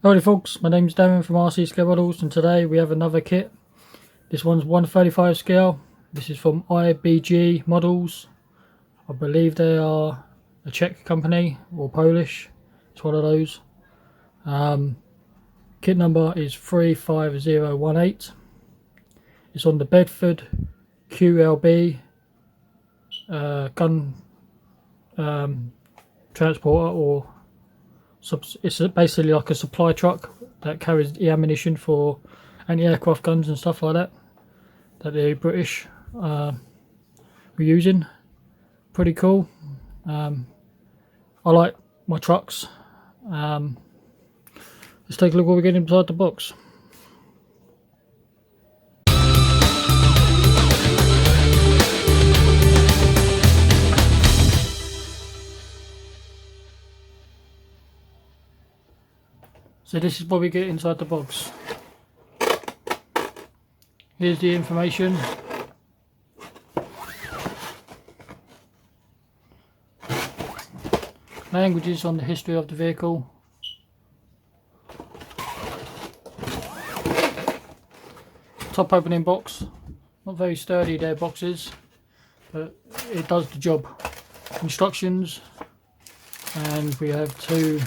Howdy folks, my name's Darren from IBG Models, and today we have another kit. This one's 135 scale. This is from IBG Models. I believe they are a Czech company or Polish. It's one of those. Kit number is 35018. It's on the Bedford QLB gun transporter, or it's basically like a supply truck that carries the ammunition for anti-aircraft guns and stuff like that the British were using. Pretty cool. I like my trucks. Let's take a look what we get inside the box. So this is what we get inside the box. Here's the information. Languages on the history of the vehicle. Top opening box. Not very sturdy, their boxes, but it does the job. Instructions, and we have two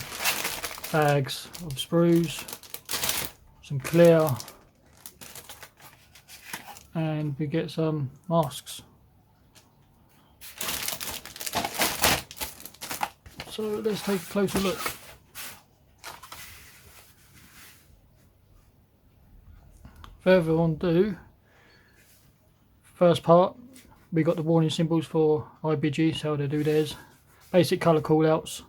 bags of sprues, some clear, and we get some masks. So let's take a closer look. Further on to first part, we got the warning symbols for IBG, so how they do theirs. Basic colour callouts.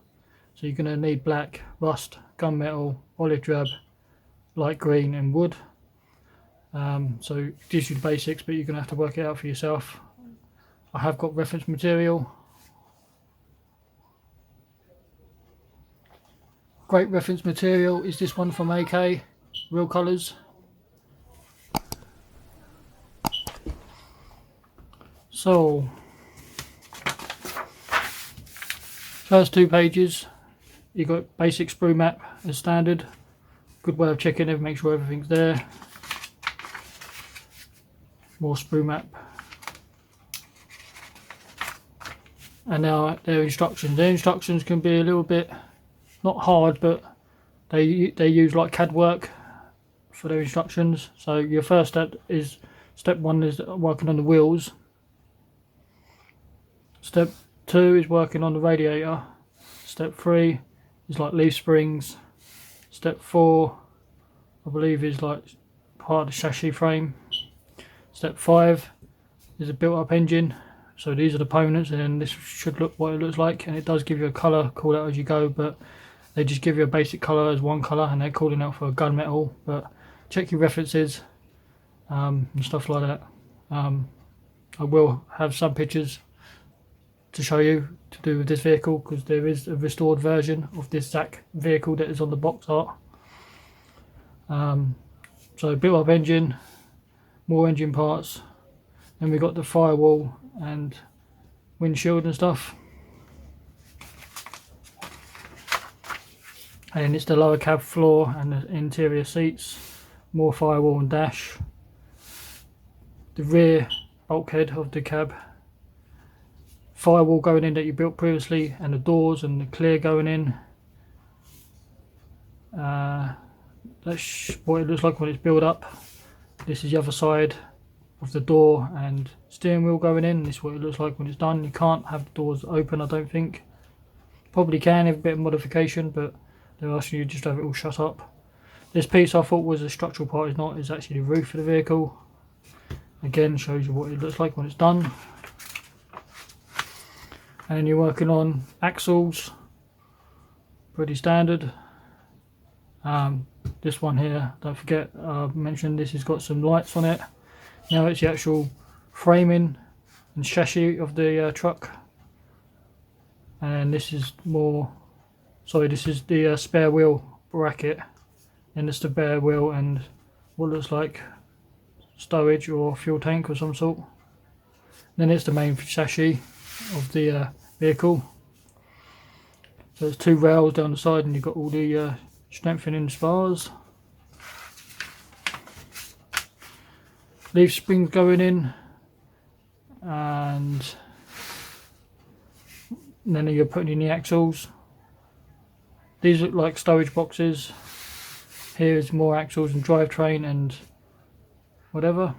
So you're going to need black, rust, gunmetal, olive drab, light green and wood. So it gives you the basics, but you're going to have to work it out for yourself. I have got reference material. Great reference material is this one from AK, real colours. So, first two pages. You got basic sprue map as standard. Good way of checking it, make sure everything's there. More sprue map. And now their instructions. Their instructions can be a little bit, not hard, but they use like CAD work for their instructions. So your first step one is working on the wheels. Step 2 is working on the radiator. Step 3 is like leaf springs. Step 4, I believe, is like part of the chassis frame. Step 5 is a built-up engine. So these are the components, and then this should look what it looks like. And it does give you a colour call out as you go, but they just give you a basic colour as one colour, and they're calling out for a gunmetal. But check your references and stuff like that. I will have some pictures to show you to do with this vehicle, because there is a restored version of this exact vehicle that is on the box art. So built up engine, more engine parts, then we got the firewall and windshield and stuff, and then it's the lower cab floor and the interior seats, more firewall and dash, the rear bulkhead of the cab, firewall going in that you built previously, and the doors and the clear going in. That's what it looks like when it's built up. This is the other side of the door and steering wheel going in. This is what it looks like when it's done. You can't have the doors open, I don't think. Probably can have a bit of modification, but they're asking you just to have it all shut up. This piece I thought was a structural part, it's not, it's actually the roof of the vehicle. Again, shows you what it looks like when it's done. And you're working on axles, pretty standard. This one here, don't forget I mentioned this has got some lights on it. Now it's the actual framing and chassis of the truck, and this is more, sorry, this is the spare wheel bracket, and it's the spare wheel and what looks like stowage or fuel tank or some sort. Then it's the main chassis of the vehicle. So there's two rails down the side, and you've got all the strengthening spars, leaf springs going in, and then you're putting in the axles. These look like storage boxes. Here's more axles and drivetrain and whatever.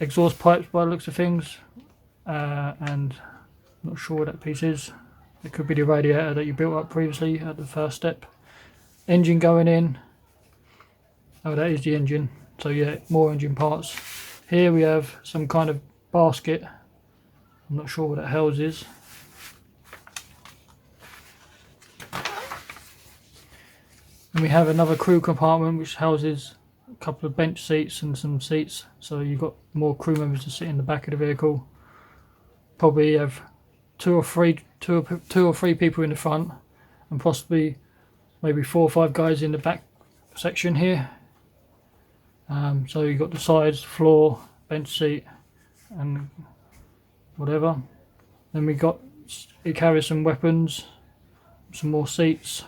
Exhaust pipes by the looks of things, and I'm not sure what that piece is. It could be the radiator that you built up previously at the first step. Engine going in. Oh, that is the engine. So yeah, more engine parts. Here we have some kind of basket. I'm not sure what that houses. And we have another crew compartment which houses a couple of bench seats and some seats. So you've got more crew members to sit in the back of the vehicle. Probably have two or three people in the front, and possibly maybe 4 or 5 guys in the back section here. So you've got the sides, floor, bench seat, and whatever. Then it carries some weapons, some more seats,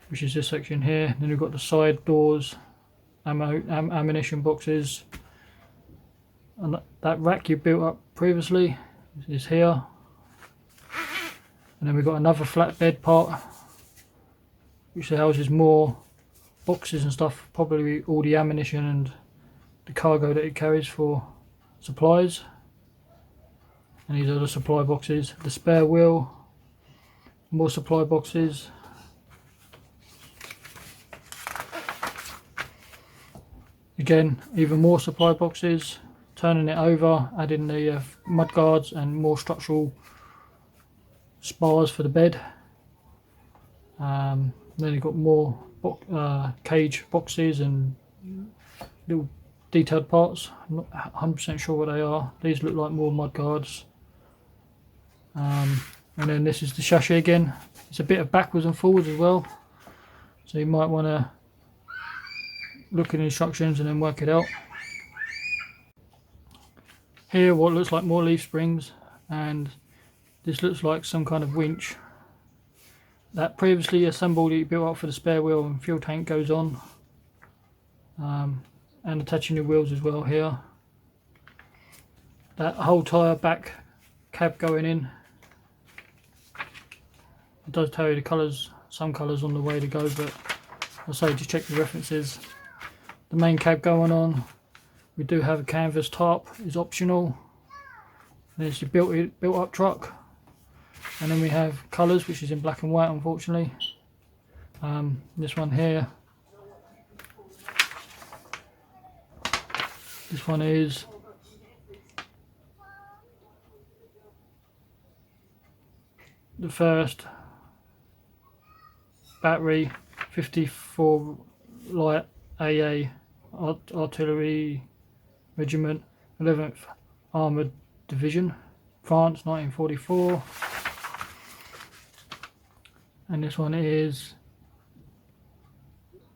which is this section here. Then we've got the side doors, ammunition boxes, and that rack you built up previously is here. And then we've got another flatbed part which houses more boxes and stuff, probably all the ammunition and the cargo that it carries for supplies. And these are the supply boxes. The spare wheel, more supply boxes. Again, even more supply boxes. Turning it over, adding the mud guards and more structural spars for the bed. Then you've got more cage boxes and little detailed parts. I'm not 100% sure what they are. These look like more mud guards. And then this is the chassis again. It's a bit of backwards and forwards as well, so you might want to look at the instructions and then work it out. Here what looks like more leaf springs, and this looks like some kind of winch that previously assembled you built up for the spare wheel and fuel tank goes on, and attaching the wheels as well here. That whole tyre back cab going in. It does tell you the colours, some colours on the way to go, but I'll say just check the references. The main cab going on. We do have a canvas top, is optional. There's your built up truck. And then we have colours, which is in black and white, unfortunately. This one here. This one is the first battery 54 light AA artillery regiment, 11th Armoured Division, France, 1944. And this one is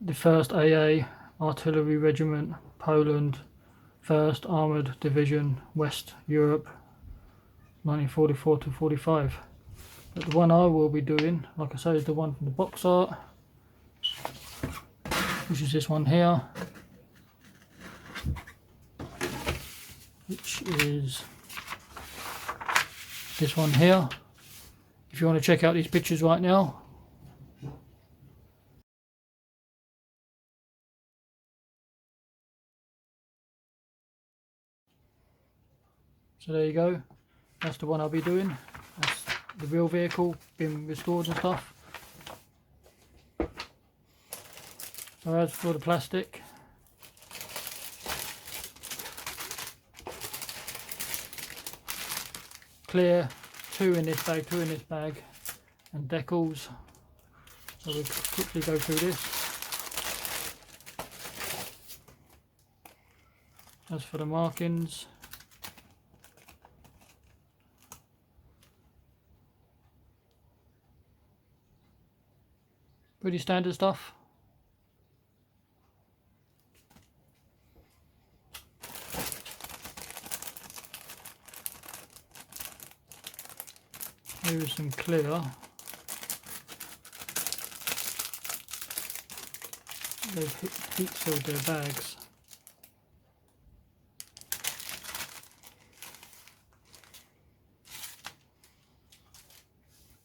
the 1st AA Artillery Regiment, Poland, 1st Armoured Division, West Europe, 1944 to 45. But the one I will be doing, like I say, is the one from the box art, which is this one here, which is this one here. If you want to check out these pictures right now. So there you go, that's the one I'll be doing. That's the real vehicle being restored and stuff. So as for the plastic, clear, 2 in this bag, and decals. So we'll quickly go through this. As for the markings, pretty standard stuff. Here is some clear. they've heat sealed their bags.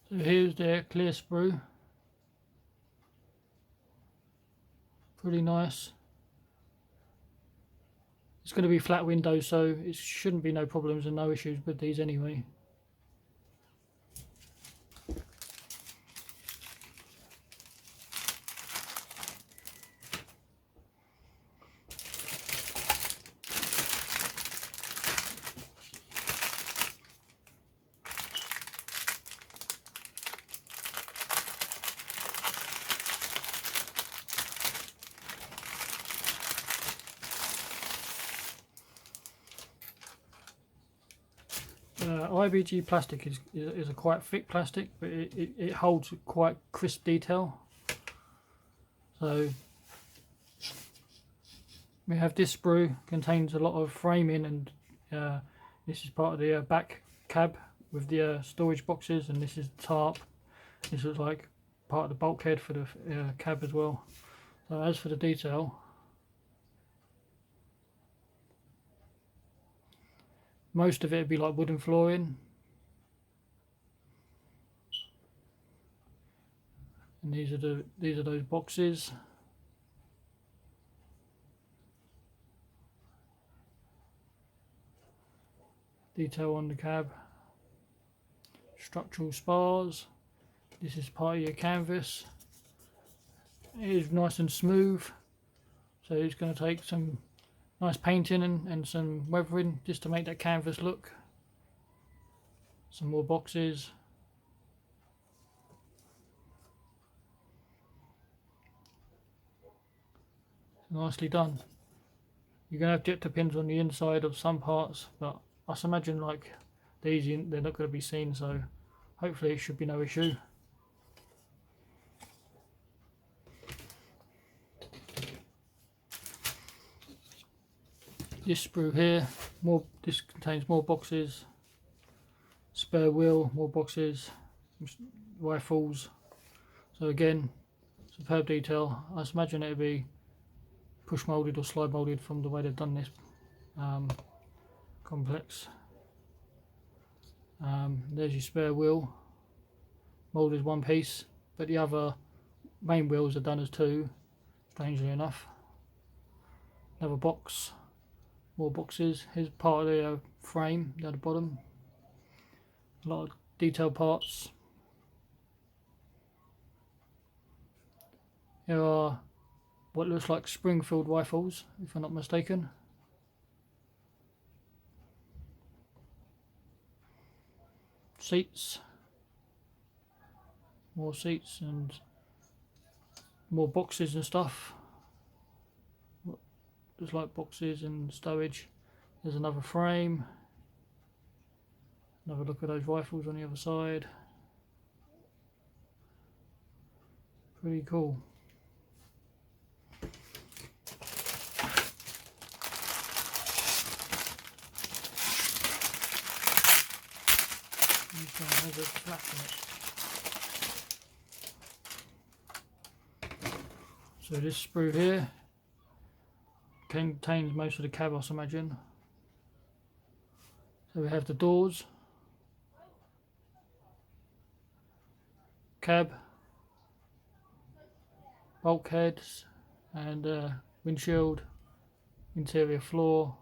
So here's their clear sprue. Pretty nice. It's going to be flat windows, so it shouldn't be no problems and no issues with these anyway. IBG plastic is a quite thick plastic, but it holds quite crisp detail. So we have this sprue, contains a lot of framing, and this is part of the back cab with the storage boxes, and this is the tarp. This is like part of the bulkhead for the cab as well. So as for the detail, most of it would be like wooden flooring, and these are those boxes. Detail on the cab, structural spars. This is part of your canvas. It is nice and smooth, so it's going to take some nice painting and some weathering just to make that canvas look. Some more boxes. Nicely done. You're going to have dipter pins on the inside of some parts, but I imagine like these, they're not going to be seen, so hopefully it should be no issue. This sprue here, this contains more boxes, spare wheel, more boxes, rifles. So again, superb detail. I imagine it'll be push moulded or slide moulded from the way they've done this complex. There's your spare wheel, moulded as one piece, but the other main wheels are done as two, strangely enough. Another box, more boxes. Here's part of the frame down the bottom. A lot of detailed parts. Here are what looks like Springfield rifles, if I'm not mistaken. Seats, more seats and more boxes and stuff. Looks like boxes and stowage. There's another frame. Another look at those rifles on the other side. Pretty cool. This one has a flap in it. So this sprue here contains most of the cab, I imagine. So we have the doors, cab, bulkheads, and windshield, interior floor,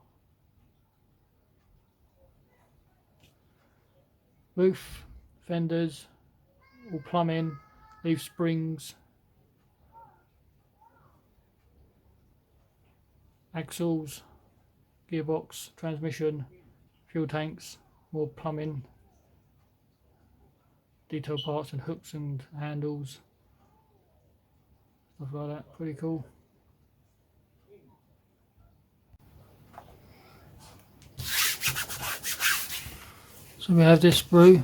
roof, fenders, all plumbing, leaf springs, axles, gearbox, transmission, fuel tanks, more plumbing, detailed parts and hooks and handles, stuff like that. Pretty cool. So we have this sprue,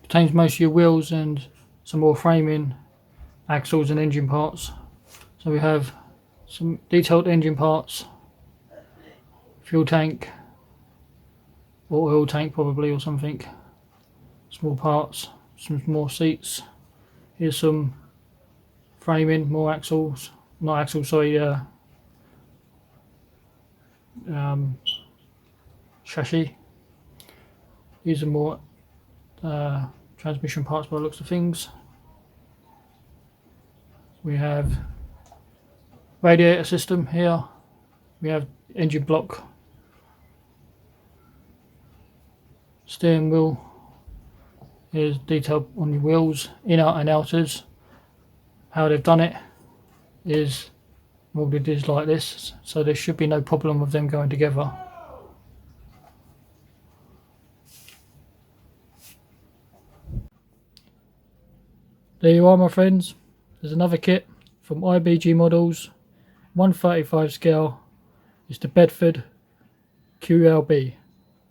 contains most of your wheels and some more framing, axles and engine parts. So we have some detailed engine parts, fuel tank or oil tank probably or something, small parts, some more seats. Here's some framing, more axles, not axles, sorry, chassis. These are more transmission parts by the looks of things. We have radiator system here. We have engine block, steering wheel. Here's detail on your wheels, inner and outers. How they've done it is molded is like this, so there should be no problem with them going together. There you are, my friends. There's another kit from IBG Models, 135 scale. It's the Bedford QLB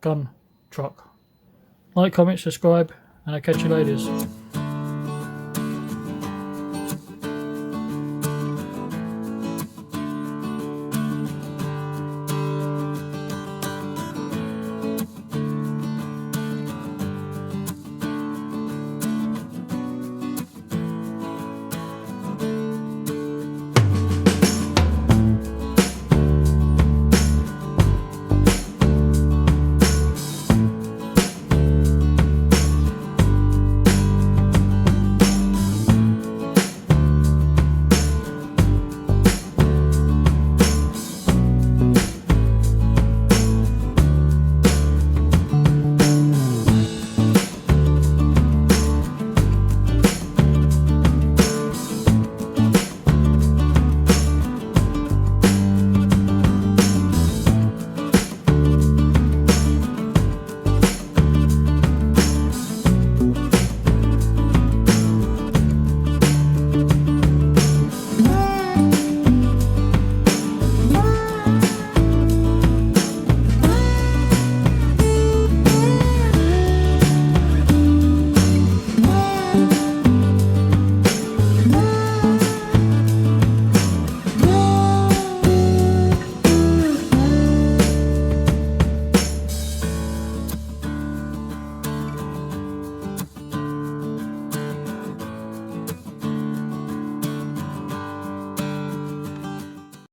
gun truck. Like, comment, subscribe, and I'll catch you later.